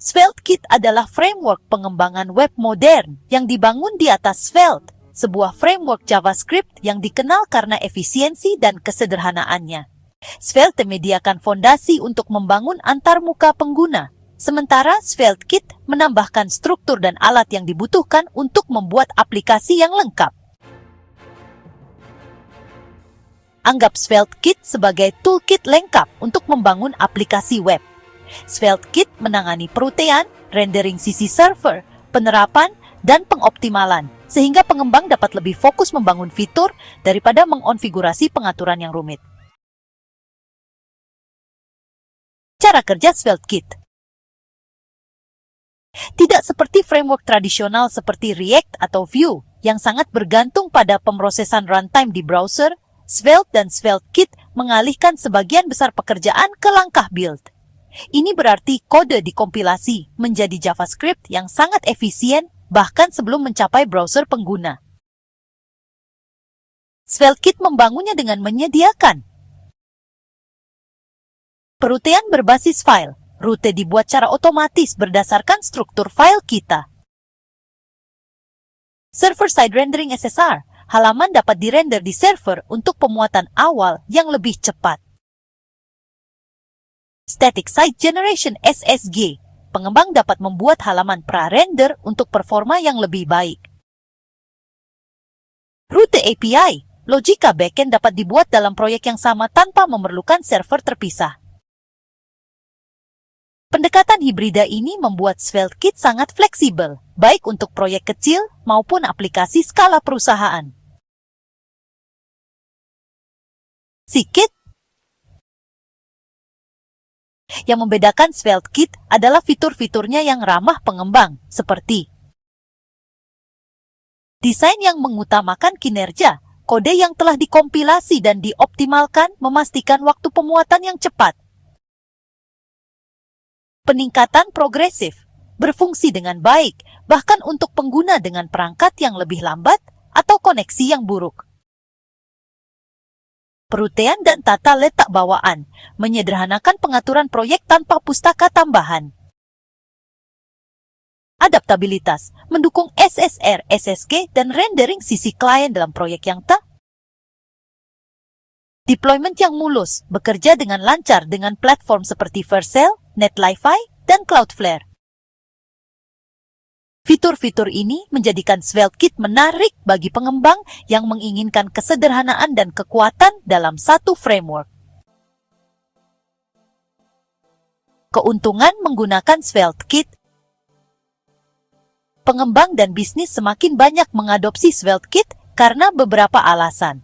SvelteKit adalah framework pengembangan web modern yang dibangun di atas Svelte, sebuah framework JavaScript yang dikenal karena efisiensi dan kesederhanaannya. Svelte menyediakan fondasi untuk membangun antarmuka pengguna, sementara SvelteKit menambahkan struktur dan alat yang dibutuhkan untuk membuat aplikasi yang lengkap. Anggap SvelteKit sebagai toolkit lengkap untuk membangun aplikasi web. SvelteKit menangani perutean, rendering sisi server, penerapan, dan pengoptimalan, sehingga pengembang dapat lebih fokus membangun fitur daripada mengonfigurasi pengaturan yang rumit. Cara kerja SvelteKit tidak seperti framework tradisional seperti React atau Vue yang sangat bergantung pada pemrosesan runtime di browser. Svelte dan SvelteKit mengalihkan sebagian besar pekerjaan ke langkah build. Ini berarti kode dikompilasi menjadi JavaScript yang sangat efisien bahkan sebelum mencapai browser pengguna. SvelteKit membangunnya dengan menyediakan perutean berbasis file. Rute dibuat secara otomatis berdasarkan struktur file kita. Server-side rendering SSR. Halaman dapat dirender di server untuk pemuatan awal yang lebih cepat. Static Site Generation SSG. Pengembang dapat membuat halaman pra-render untuk performa yang lebih baik. Rute API. Logika backend dapat dibuat dalam proyek yang sama tanpa memerlukan server terpisah. Pendekatan hibrida ini membuat SvelteKit sangat fleksibel, baik untuk proyek kecil maupun aplikasi skala perusahaan. SvelteKit yang membedakan SvelteKit adalah fitur-fiturnya yang ramah pengembang, seperti desain yang mengutamakan kinerja, kode yang telah dikompilasi dan dioptimalkan memastikan waktu pemuatan yang cepat, peningkatan progresif, berfungsi dengan baik, bahkan untuk pengguna dengan perangkat yang lebih lambat atau koneksi yang buruk. Perutean dan tata letak bawaan, menyederhanakan pengaturan proyek tanpa pustaka tambahan. Adaptabilitas, mendukung SSR, SSG, dan rendering sisi klien dalam proyek yang Deployment yang mulus, bekerja dengan lancar dengan platform seperti Vercel, Netlify, dan Cloudflare. Fitur-fitur ini menjadikan SvelteKit menarik bagi pengembang yang menginginkan kesederhanaan dan kekuatan dalam satu framework. Keuntungan menggunakan SvelteKit. Pengembang dan bisnis semakin banyak mengadopsi SvelteKit karena beberapa alasan.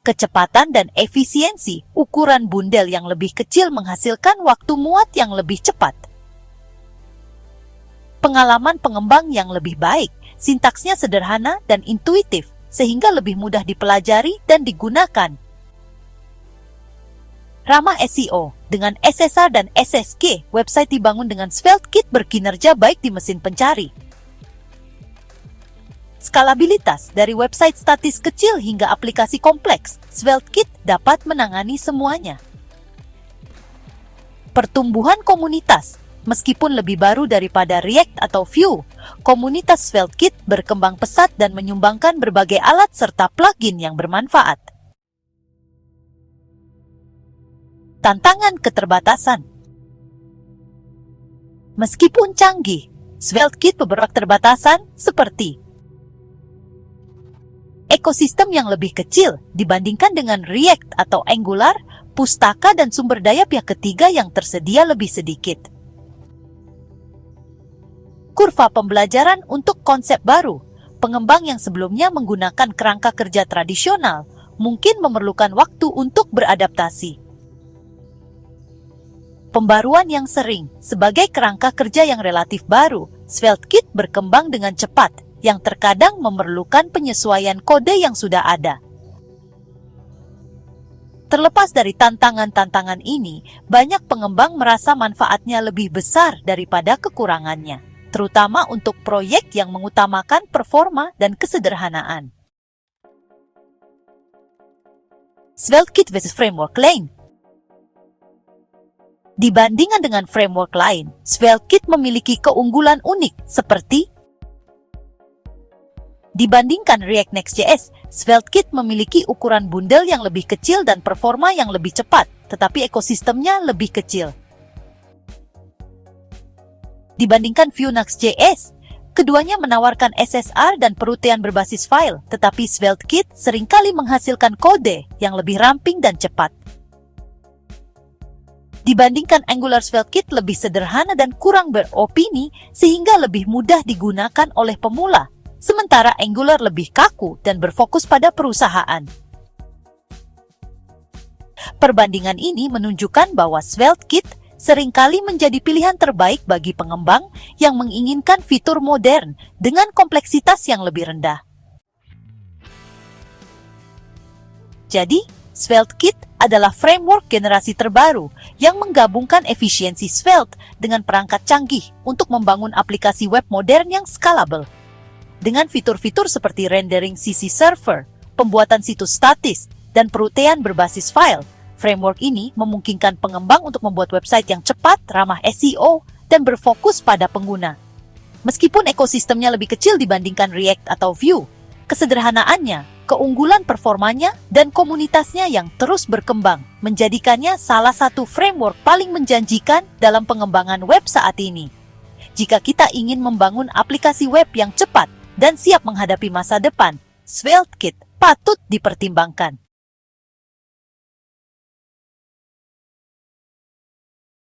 Kecepatan dan efisiensi, ukuran bundel yang lebih kecil menghasilkan waktu muat yang lebih cepat. Pengalaman pengembang yang lebih baik, sintaksnya sederhana dan intuitif, sehingga lebih mudah dipelajari dan digunakan. Ramah SEO, dengan SSR dan SSG, website dibangun dengan SvelteKit berkinerja baik di mesin pencari. Skalabilitas, dari website statis kecil hingga aplikasi kompleks, SvelteKit dapat menangani semuanya. Pertumbuhan komunitas. Meskipun lebih baru daripada React atau Vue, komunitas SvelteKit berkembang pesat dan menyumbangkan berbagai alat serta plugin yang bermanfaat. Tantangan keterbatasan. Meskipun canggih, SvelteKit beberapa keterbatasan seperti ekosistem yang lebih kecil dibandingkan dengan React atau Angular, pustaka dan sumber daya pihak ketiga yang tersedia lebih sedikit. Kurva pembelajaran untuk konsep baru. Pengembang yang sebelumnya menggunakan kerangka kerja tradisional mungkin memerlukan waktu untuk beradaptasi. Pembaruan yang sering. Sebagai kerangka kerja yang relatif baru, SvelteKit berkembang dengan cepat, yang terkadang memerlukan penyesuaian kode yang sudah ada. Terlepas dari tantangan-tantangan ini, banyak pengembang merasa manfaatnya lebih besar daripada kekurangannya, terutama untuk proyek yang mengutamakan performa dan kesederhanaan. SvelteKit versus framework lain. Dibandingkan dengan framework lain, SvelteKit memiliki keunggulan unik seperti dibandingkan React Next.js, SvelteKit memiliki ukuran bundel yang lebih kecil dan performa yang lebih cepat, tetapi ekosistemnya lebih kecil. Dibandingkan Vue Next.js, keduanya menawarkan SSR dan perutian berbasis file, tetapi SvelteKit seringkali menghasilkan kode yang lebih ramping dan cepat. Dibandingkan Angular, SvelteKit lebih sederhana dan kurang beropini sehingga lebih mudah digunakan oleh pemula, sementara Angular lebih kaku dan berfokus pada perusahaan. Perbandingan ini menunjukkan bahwa SvelteKit seringkali menjadi pilihan terbaik bagi pengembang yang menginginkan fitur modern dengan kompleksitas yang lebih rendah. Jadi, SvelteKit adalah framework generasi terbaru yang menggabungkan efisiensi Svelte dengan perangkat canggih untuk membangun aplikasi web modern yang scalable. Dengan fitur-fitur seperti rendering CC server, pembuatan situs statis, dan perutian berbasis file, framework ini memungkinkan pengembang untuk membuat website yang cepat, ramah SEO, dan berfokus pada pengguna. Meskipun ekosistemnya lebih kecil dibandingkan React atau Vue, kesederhanaannya, keunggulan performanya, dan komunitasnya yang terus berkembang menjadikannya salah satu framework paling menjanjikan dalam pengembangan web saat ini. Jika kita ingin membangun aplikasi web yang cepat dan siap menghadapi masa depan, SvelteKit patut dipertimbangkan.